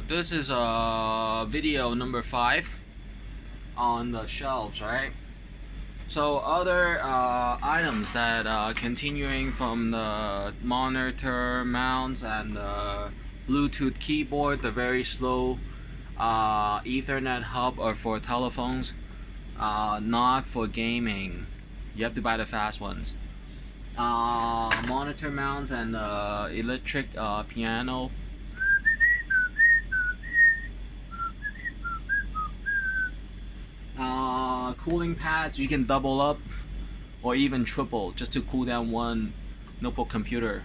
this is video number 5 on the shelves, right? So other items that continuing from the monitor mounts and the Bluetooth keyboard, the very slow Ethernet hub are for telephones, not for gaming. You have to buy the fast ones. Monitor mounts and electric piano. Cooling pads, you can double up or even triple just to cool down one notebook computer.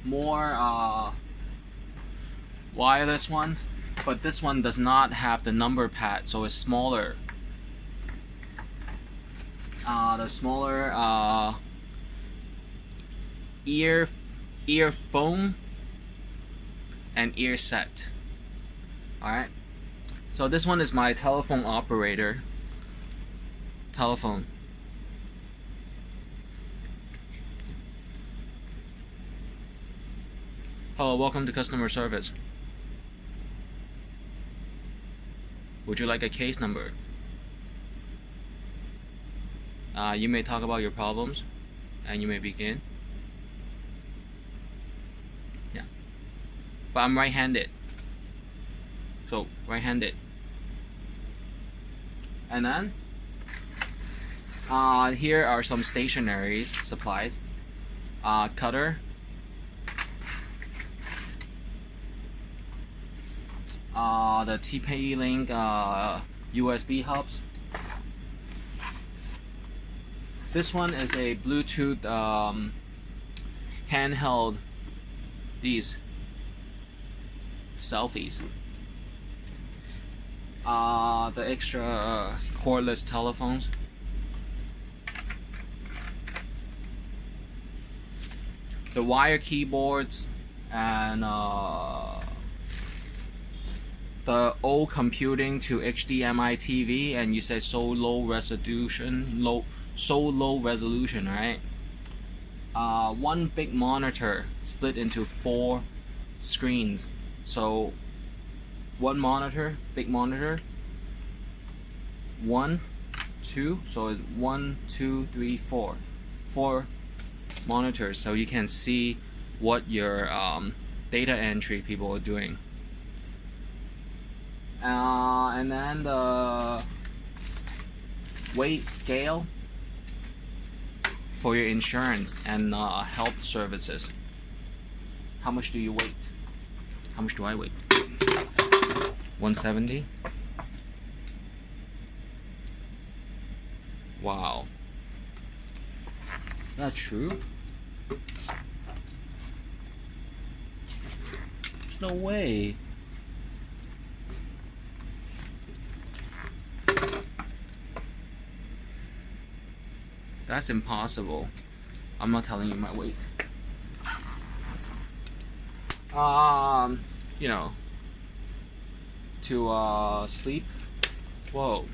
More wireless ones, but this one does not have the number pad, so it's smaller. The smaller earphone and ear set. Alright, so this one is my telephone operator. Telephone. Hello, welcome to customer service. Would you like a case number? You may talk about your problems and you may begin. Yeah. But I'm right-handed. So, right-handed. And then here are some stationery supplies. Cutter. The TP-Link USB hubs. This one is a Bluetooth handheld, these selfies. The extra cordless telephones. The wire keyboards and the old computing to HDMI TV, and you say so low resolution, so low resolution, right? One big monitor split into 4 screens. So one monitor, big monitor, 1, 2, so it's 1, 2, 3, 4. 4 monitors, so you can see what your data entry people are doing. And then the weight scale for your insurance and health services. How much do you weight? How much do I weight? 170. Wow. Is that true? There's no way. That's impossible. I'm not telling you my weight. You know, to sleep. Whoa.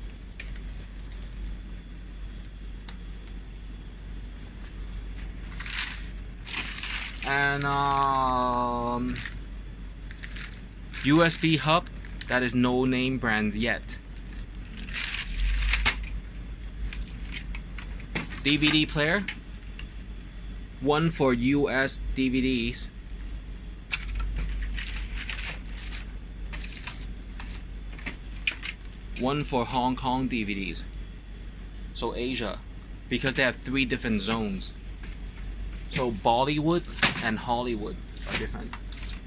And USB hub that is no name brands yet. DVD player, one for US DVDs, one for Hong Kong DVDs, so Asia, because they have 3 different zones. So Bollywood and Hollywood are different.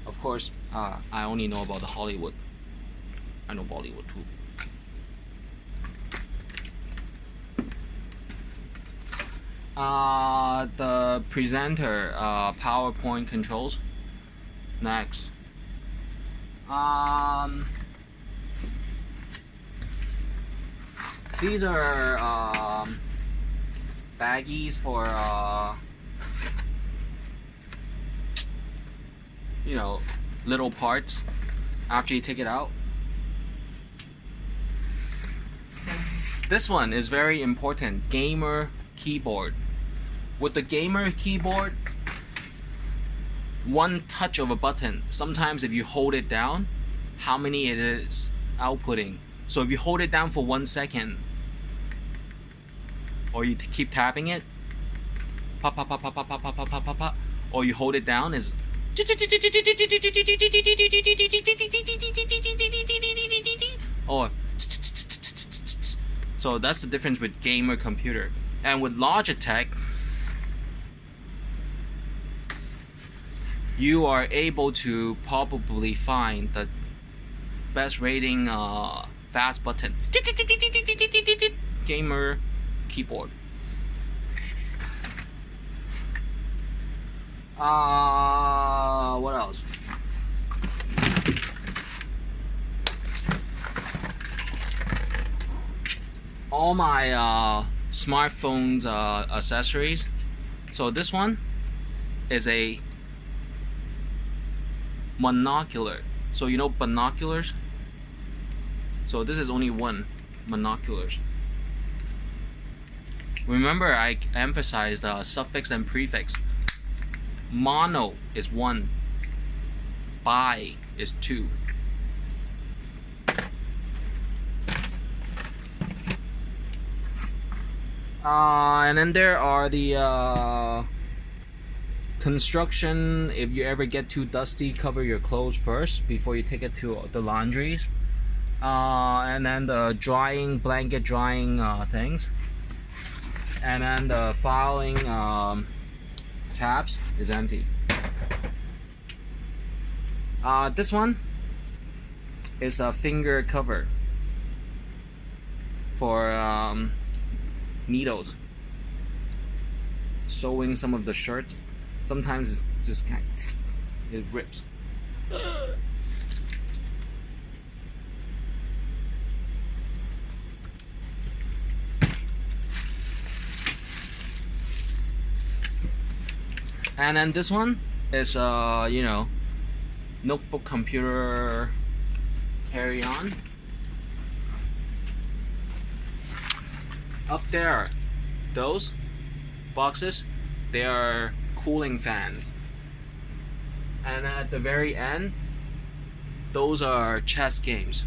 Of course, I only know about the Hollywood. I know Bollywood too. The presenter PowerPoint controls. Next, these are baggies for you know, little parts after you take it out. This one is very important. Gamer keyboard. With the gamer keyboard, one touch of a button. Sometimes if you hold it down, how many it is outputting. So if you hold it down for 1 second, or you keep tapping it, pop pop pop pop pop pop pop pop pop pop pop, or you hold it down, is or so that's the difference with gamer computer. And with Logitech, you are able to probably find the best rating fast button gamer keyboard. What else? All my smartphone's accessories. So this one is a monocular. So you know binoculars? So this is only one, monoculars. Remember, I emphasized suffix and prefix. Mono is 1, bi is 2. And then there are the construction. If you ever get too dusty, cover your clothes first before you take it to the laundries. And then the drying, blanket drying things. And then the filing tabs is empty. This one is a finger cover for needles, sewing some of the shirts. Sometimes it's just kind of, it rips. And then this one is you know, notebook computer carry on. Up there, those boxes, they are cooling fans. And at the very end, those are chess games.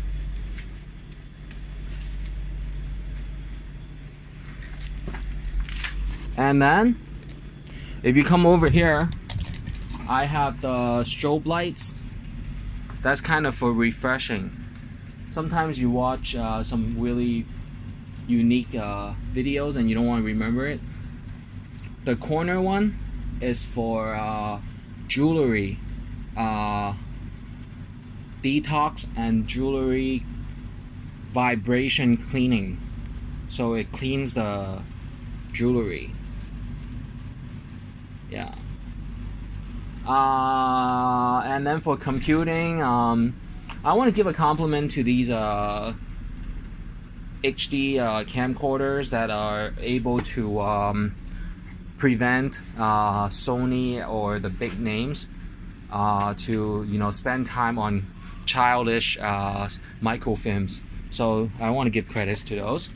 And then if you come over here, I have the strobe lights. That's kind of for refreshing. Sometimes you watch some really unique videos and you don't want to remember it. The corner one is for jewelry detox and jewelry vibration cleaning. So it cleans the jewelry. Yeah. And then for computing, I want to give a compliment to these HD camcorders that are able to prevent Sony or the big names to, you know, spend time on childish microfilms. So I want to give credits to those.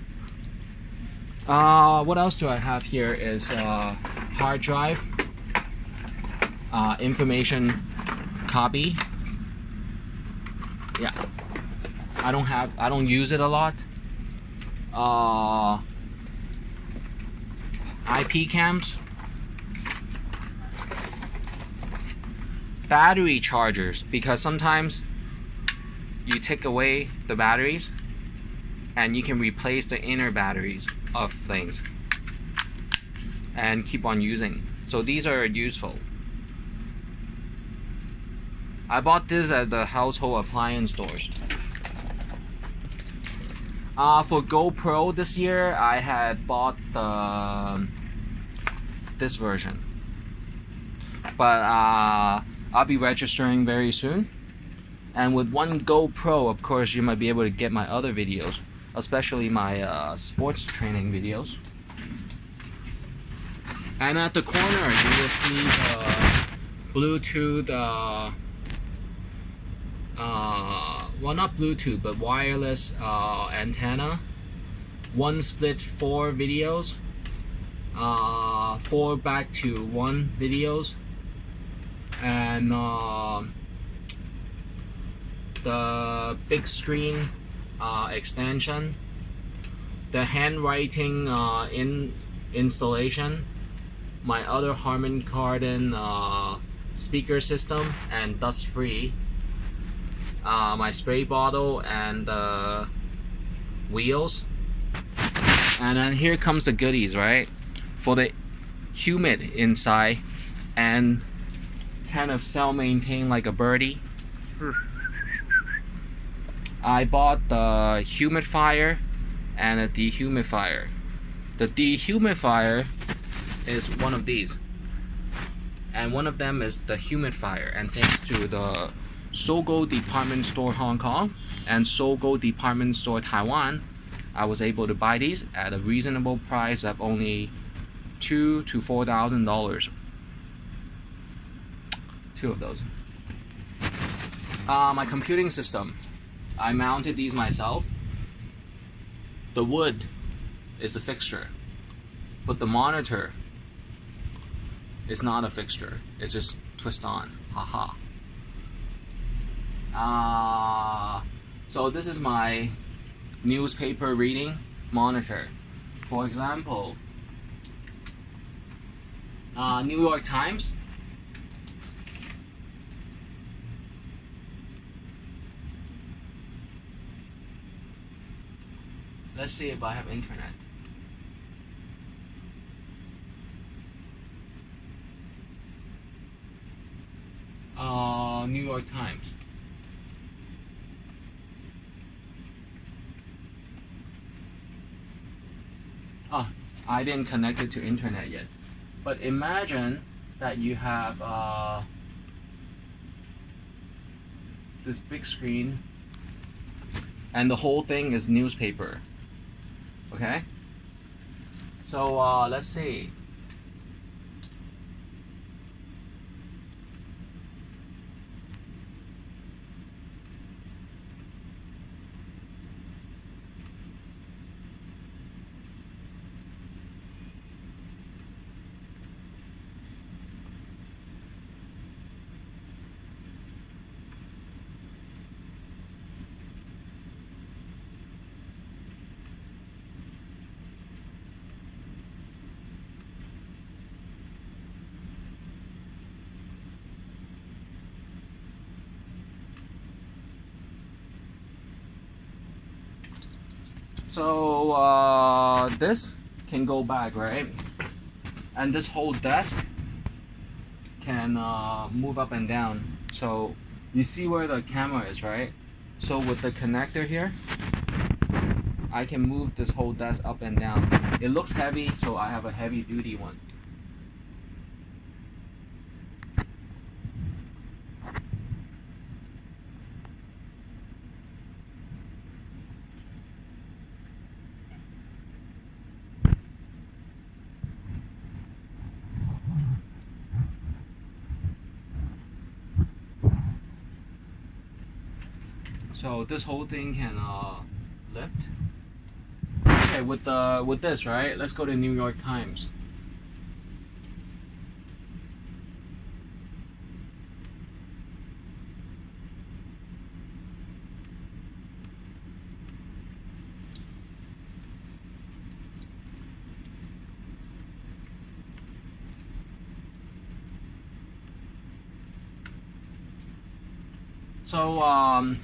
What else do I have here is hard drive, information copy. Yeah, I don't use it a lot. IP cams, battery chargers, because sometimes you take away the batteries and you can replace the inner batteries of things and keep on using. So these are useful. I bought this at the household appliance stores. For GoPro this year, I had bought this version, but I'll be registering very soon. And with one GoPro, of course, you might be able to get my other videos, especially my sports training videos. And at the corner, you will see the Bluetooth, well, not Bluetooth, but wireless antenna. One split 4 videos, 4 back to 1 videos. and the big screen extension, the handwriting installation, my other Harman Kardon speaker system and dust free, my spray bottle and the wheels. And then here comes the goodies, right? For the humid inside and kind of self-maintain like a birdie, I bought the humidifier and a dehumidifier. The dehumidifier is one of these, and one of them is the humidifier, and thanks to the Sogo department store Hong Kong and Sogo department store Taiwan, I was able to buy these at a reasonable price of only $2,000 to $4,000. Two of those. My computing system, I mounted these myself. The wood is the fixture, but the monitor is not a fixture. It's just twist on. Haha. So this is my newspaper reading monitor. For example, New York Times. Let's see if I have internet. New York Times. I didn't connect it to internet yet. But imagine that you have this big screen and the whole thing is newspaper. Okay? So let's see. So this can go back, right? And this whole desk can move up and down. So you see where the camera is, right? So with the connector here, I can move this whole desk up and down. It looks heavy, so I have a heavy duty one. So this whole thing can lift. Okay, with this, right? Let's go to New York Times. So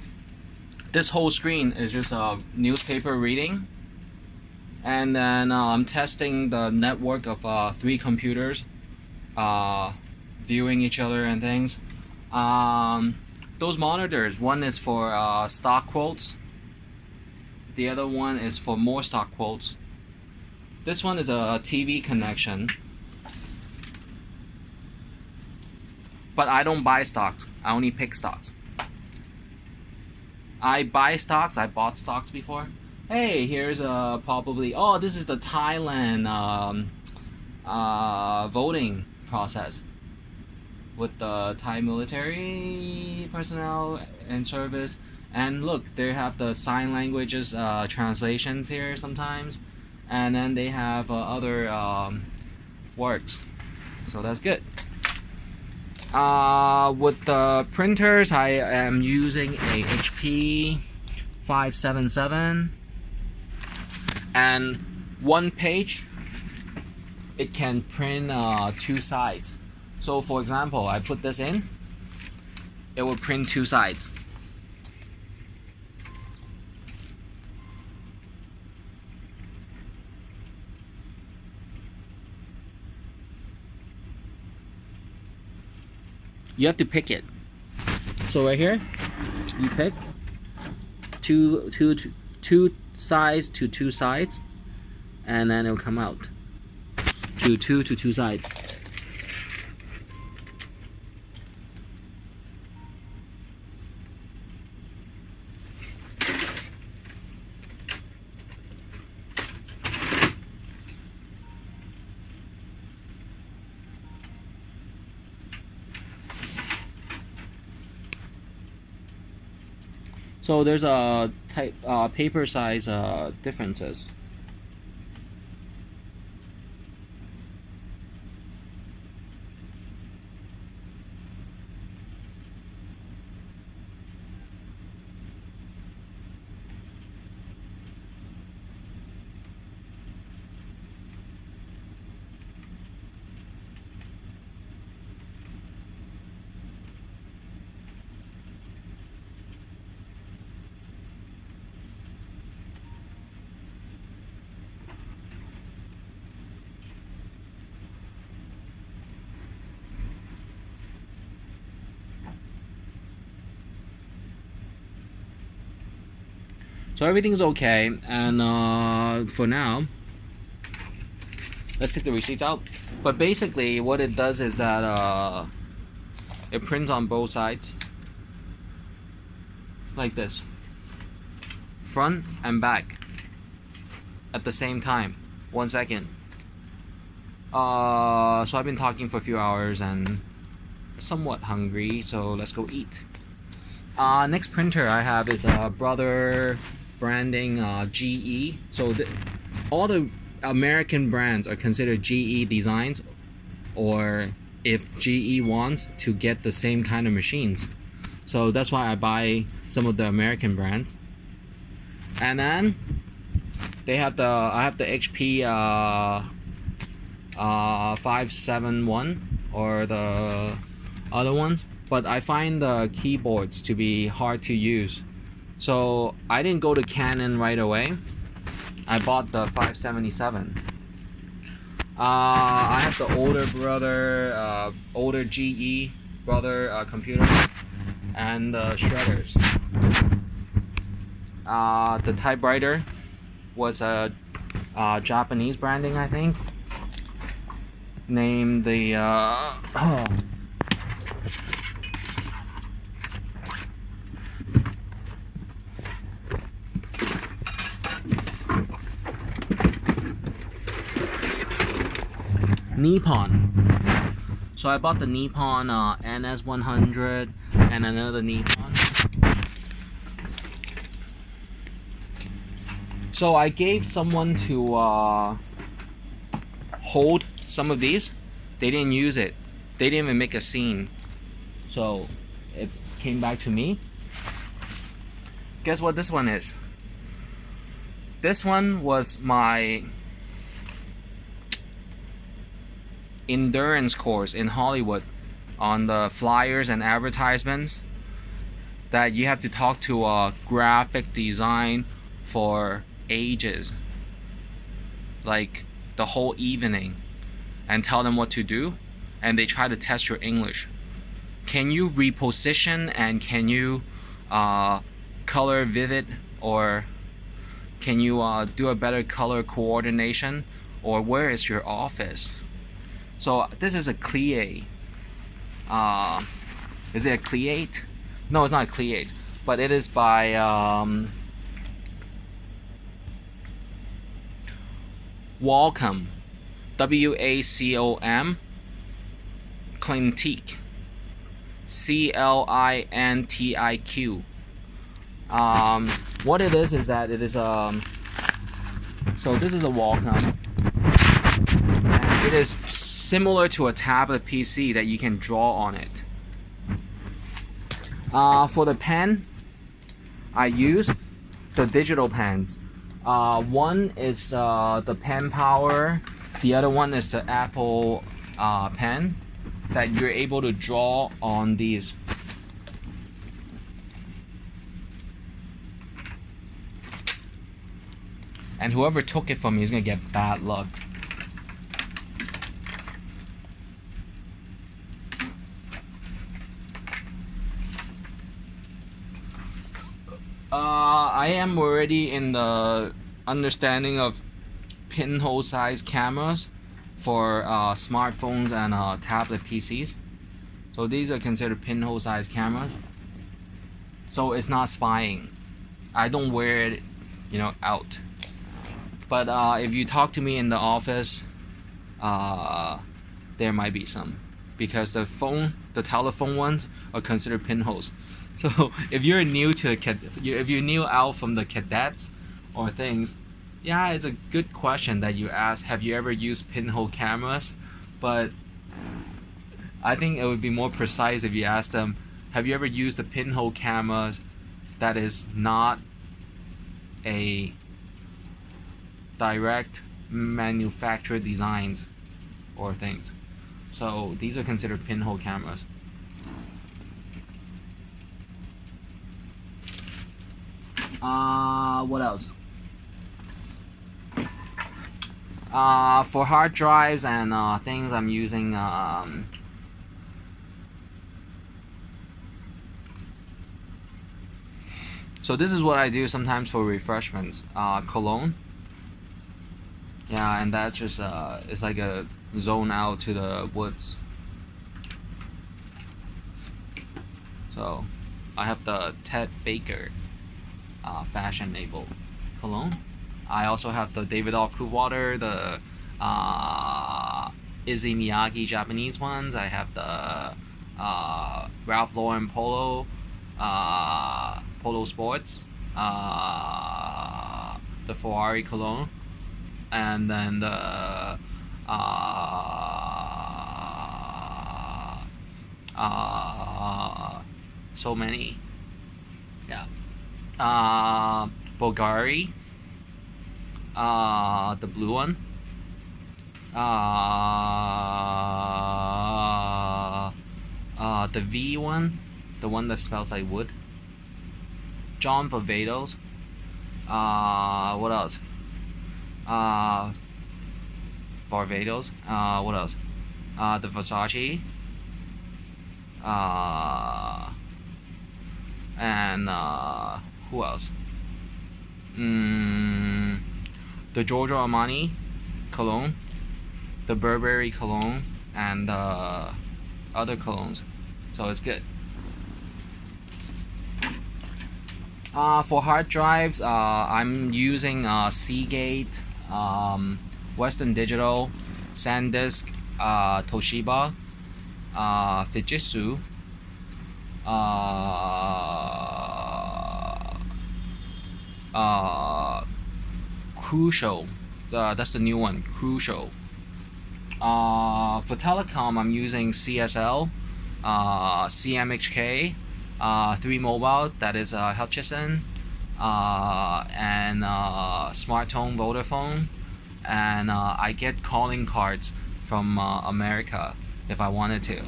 this whole screen is just a newspaper reading, and then I'm testing the network of 3 computers viewing each other and things. Those monitors, one is for stock quotes, the other one is for more stock quotes. This one is a TV connection, but I don't buy stocks, I only pick stocks. I buy stocks, I bought stocks before. Hey, here's probably, oh, this is the Thailand voting process with the Thai military personnel and service. And look, they have the sign languages translations here sometimes, and then they have other works, so that's good. With the printers, I am using a HP 577, and one page it can print 2 sides. So for example, I put this in, it will print 2 sides. You have to pick it. So right here, you pick two sides to 2 sides, and then it'll come out to 2 sides. So there's a type paper size differences. So everything's okay, and for now, let's take the receipts out. But basically, what it does is that it prints on both sides, like this, front and back, at the same time. 1 second. So I've been talking for a few hours and somewhat hungry, so let's go eat. Next printer I have is a Brother branding GE. So all the American brands are considered GE designs, or if GE wants to get the same kind of machines. So that's why I buy some of the American brands. And then they have I have the HP 571 or the other ones, but I find the keyboards to be hard to use. So I didn't go to Canon right away. I bought the 577. I have the older GE Brother computer and the shredders. The typewriter was a Japanese branding, I think. Named the Nippon. So I bought the Nippon NS100 and another Nippon. So I gave someone to hold some of these. They didn't use it. They didn't even make a scene. So it came back to me. Guess what this one is? This one was my endurance course in Hollywood on the flyers and advertisements, that you have to talk to a graphic design for ages, like the whole evening, and tell them what to do, and they try to test your English. Can you reposition, and can you color vivid, or can you do a better color coordination, or where is your office? So this is a Cleate. Is it a Cleate? No, it's not a Cleate, but it is by Wacom, W-A-C-O-M, Clintiq, C-L-I-N-T-I-Q. What it is that it is so this is a Wacom. And it is similar to a tablet PC that you can draw on it. For the pen, I use the digital pens. One is the Pen Power, the other one is the Apple pen that you're able to draw on these. And whoever took it from me is gonna get bad luck. I am already in the understanding of pinhole size cameras for smartphones and tablet PCs. So these are considered pinhole size cameras. So it's not spying. I don't wear it, you know, out. But if you talk to me in the office, there might be some, because the telephone ones are considered pinholes. So if you're new to if you're new out from the cadets or things, yeah, it's a good question that you ask. Have you ever used pinhole cameras? But I think it would be more precise if you ask them, have you ever used a pinhole camera that is not a direct manufacturer designs or things? So these are considered pinhole cameras. What else? For hard drives and things, I'm using so this is what I do sometimes for refreshments. Cologne. Yeah, and that just it's like a zone out to the woods. So I have the Ted Baker fashion label cologne. I also have the David Cool Water, the Izzy Miyagi Japanese ones. I have the Ralph Lauren Polo Sports, the Ferrari cologne, and then the so many, yeah. Bulgari, the blue one, the V one, the one that smells like wood. John Varvatos. What else? Barbados. What else? The Versace. And who else? The Giorgio Armani cologne, the Burberry cologne, and other colognes. So it's good. For hard drives, I'm using Seagate, Western Digital, SanDisk, Toshiba, Fujitsu, Crucial. That's the new one, Crucial. For telecom, I'm using CSL, CMHK, 3 Mobile, that is Hutchison, and SmartTone Vodafone, and I get calling cards from America if I wanted to.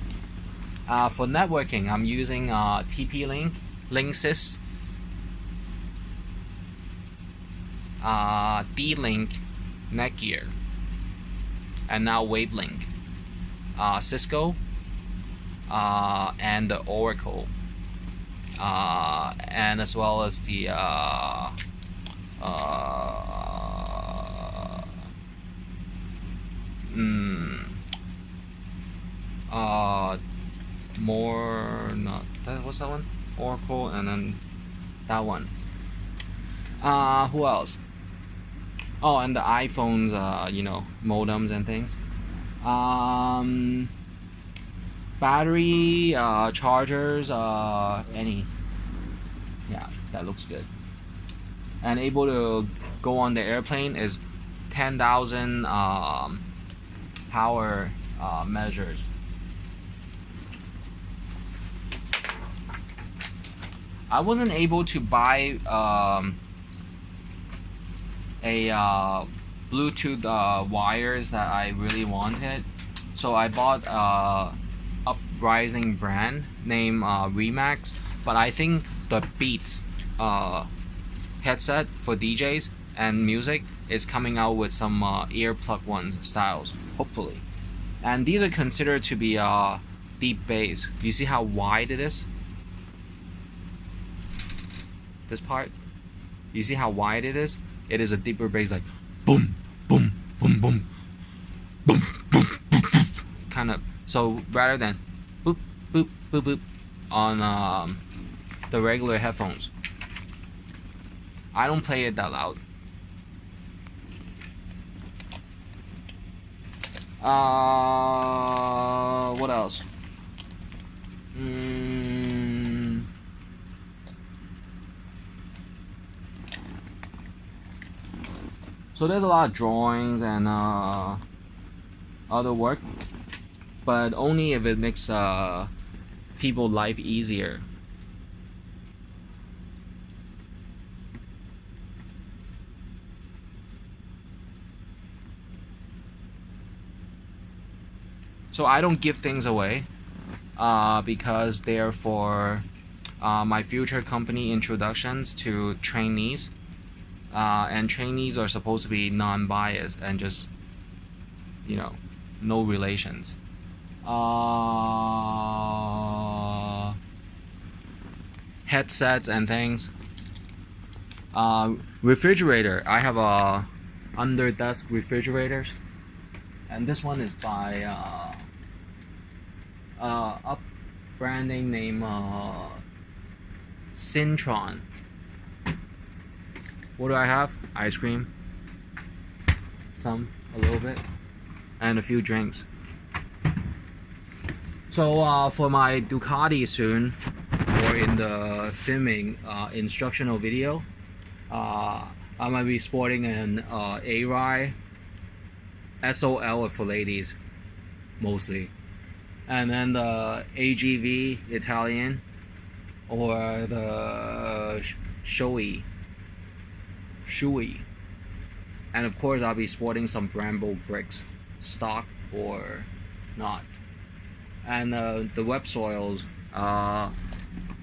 For networking, I'm using TP-Link, Linksys, D-Link, Netgear, and now Wavelink, Cisco, and the Oracle, and as well as the what's that one? Oracle, and then that one. Who else? Oh, and the iPhones, you know, modems and things. Battery, chargers, any. Yeah, that looks good. And able to go on the airplane is 10,000 power measures. I wasn't able to buy a Bluetooth wires that I really wanted, so I bought uprising brand named Remax, but I think the Beats headset for DJs and music is coming out with some earplug ones styles, hopefully. And these are considered to be deep bass. You see how wide it is? This part, you see how wide it is? It is a deeper bass, like boom, boom, boom, boom, boom, boom, boom, boom, kind of. So rather than boop, boop, boop, boop on the regular headphones, I don't play it that loud. What else? So there's a lot of drawings and other work, but only if it makes people's life easier. So I don't give things away because they are for my future company introductions to trainees. And trainees are supposed to be non-biased and just, you know, no relations. Headsets and things. Refrigerator. I have a under desk refrigerators, and this one is by up branding name Cintron. What do I have? Ice cream, a little bit, and a few drinks. So for my Ducati soon, or in the filming instructional video, I might be sporting an A-Rye SOL for ladies, mostly, and then the AGV Italian, or the Shoei, and of course I'll be sporting some Brembo bricks, stock or not. And the web soils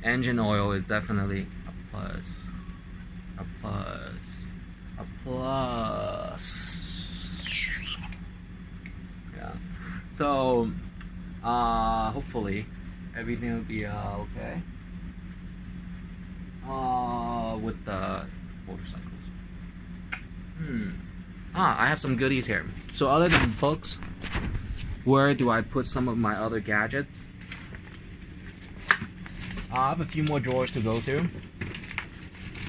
engine oil is definitely a plus. Yeah. So hopefully everything will be okay with the motorcycles. I have some goodies here. So other than books, where do I put some of my other gadgets? I have a few more drawers to go through.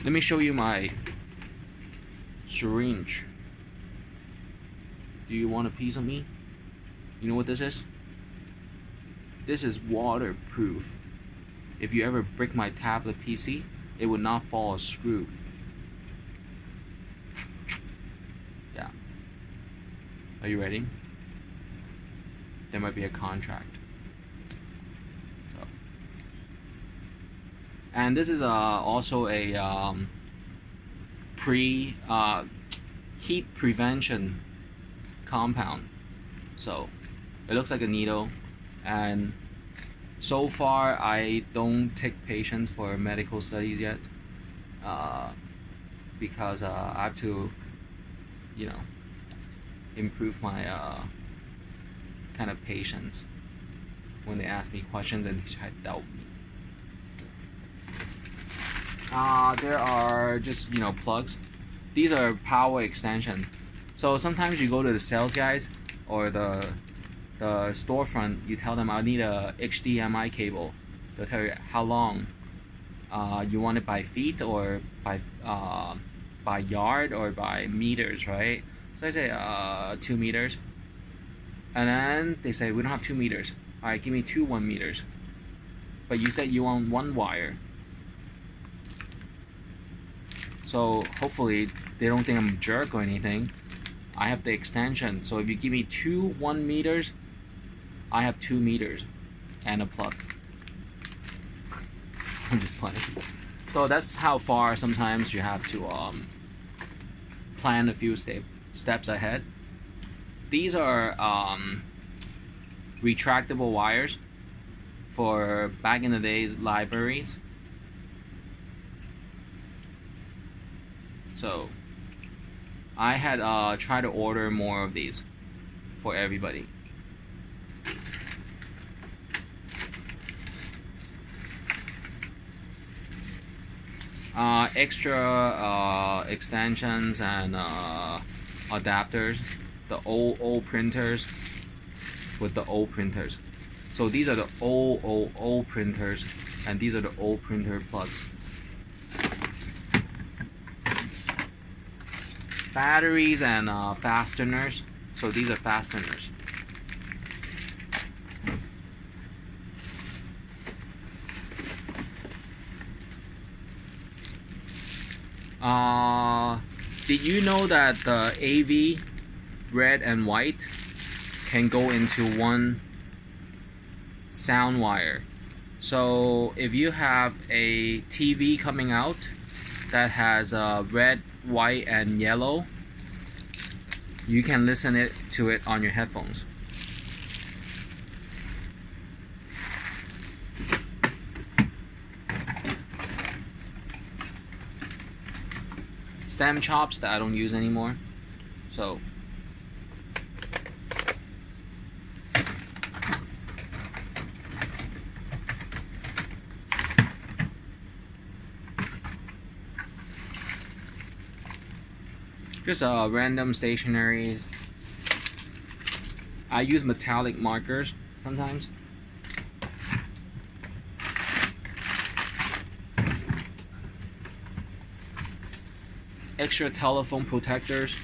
Let me show you my syringe. Do you want a piece of me? You know what this is? This is waterproof. If you ever break my tablet PC, it would not fall a screw. Yeah. Are you ready? There might be a contract. So. And this is also a heat prevention compound. So it looks like a needle, and so far I don't take patients for medical studies yet, because I have to, you know, improve my kind of patience when they ask me questions and try to doubt me. There are just, you know, plugs. These are power extension. So sometimes you go to the sales guys or the storefront, you tell them I need a HDMI cable. They'll tell you how long. You want it by feet or by yard or by meters, right? So I say 2 meters, and then they say we don't have 2 meters. All right, give me 2 1 meters. But you said you want 1 wire. So hopefully they don't think I'm a jerk or anything, I have the extension. So if you give me two 1 meters, I have 2 meters and a plug. I'm just playing. So that's how far sometimes you have to plan a few steps ahead. These are retractable wires for back in the days libraries. So I had tried to order more of these for everybody. Extra extensions and adapters, the old printers with the old printers. So these are the old printers, and these are the old printer plugs. Batteries and fasteners. So these are fasteners. Did you know that the AV red and white can go into one sound wire? So if you have a TV coming out that has red, white, and yellow, you can listen to it on your headphones. Stem chops that I don't use anymore. So just random stationery. I use metallic markers sometimes. Extra telephone protectors.